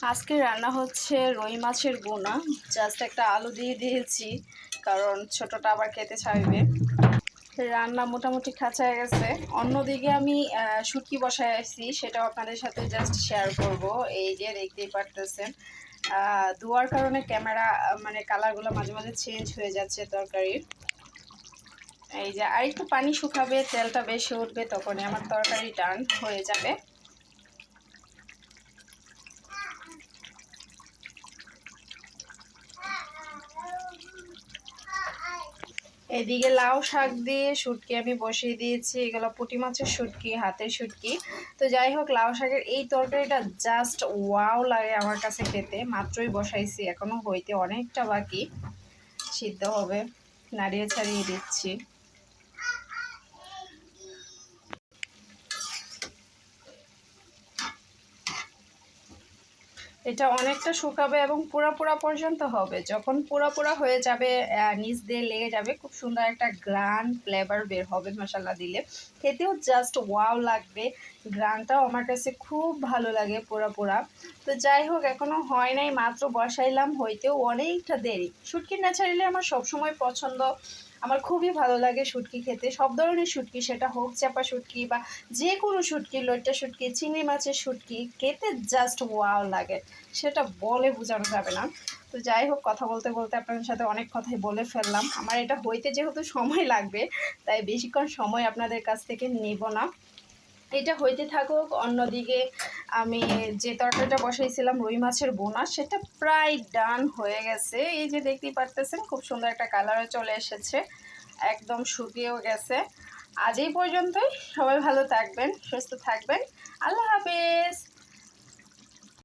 আজকে রান্না হচ্ছে রুই মাছের বোনা। জাস্ট একটা আলু দিয়ে দিয়েছি, কারণ ছোটটা আবার খেতে চাইবে। রান্না মোটামুটি খাঁচায় গেছে। অন্যদিকে আমি শুটকি বসায় আসছি, সেটাও আপনাদের সাথে জাস্ট শেয়ার করব। এই যে দেখতেই পারতেছেন, ধোয়ার কারণে ক্যামেরা মানে কালারগুলো মাঝে মাঝে চেঞ্জ হয়ে যাচ্ছে তরকারির। এই যে আর একটু পানি শুকাবে, তেলটা বেশি উঠবে, তখনই আমার তরকারি ডান হয়ে যাবে। এদিকে লাউ শাক দিয়ে শুটকি আমি বসিয়ে দিয়েছি। এগুলো পুঁটি মাছের শুটকি, হাতের শুটকি। তো যাই হোক, লাউ শাকের এই তরকারিটা জাস্ট ওয়াও লাগে আমার কাছে খেতে। মাত্রই বসাইছি, এখনো হইতে অনেকটা বাকি, সিদ্ধ হবে। নাড়িয়ে ছাড়িয়ে দিচ্ছি। এটা অনেকটা শুকাবে এবং পুরা পুরা পর্যন্ত হবে। যখন পুরা পুরা হয়ে যাবে, নিচ দিয়ে লেগে যাবে, খুব সুন্দর একটা গ্রান ফ্লেভার বের হবে মশলা দিলে। খেতেও জাস্ট ওয়াও লাগবে। গ্রানটাও আমার কাছে খুব ভালো লাগে পুরা পুরা। তো যাই হোক, এখনো হয় নাই, মাত্র বসাইলাম, হইতেও অনেকটা দেরি। শুটকি ন্যাচারালি আমার সবসময় পছন্দ। আমার খুবই ভালো লাগে শুটকি খেতে, সব ধরনের শুটকি, সেটা হোক চাপা শুটকি বা যে কোনো শুটকি, লইট্টা শুটকি, চিংড়ি মাছের শুটকি খেতে জাস্ট ওয়াও লাগে, সেটা বলে বোঝানো যাবে না। তো যাই হোক, কথা বলতে বলতে আপনাদের সাথে অনেক কথাই বলে ফেললাম। আমার এটা হইতে যেহেতু সময় লাগবে, তাই বেশিক্ষণ সময় আপনাদের কাছ থেকে নেব না। এটা হইতে থাকুক। অন্যদিকে আমি যে তরকারিটা বসাইছিলাম রুই মাছের বোনা, সেটা প্রায় ডান হয়ে গেছে। এই যে দেখতেই পারতেছেন, খুব সুন্দর একটা কালারে চলে এসেছে, একদম শুকিয়েও গেছে। আজ এই পর্যন্তই। সবাই ভালো থাকবেন, সুস্থ থাকবেন। আল্লাহ হাফেজ।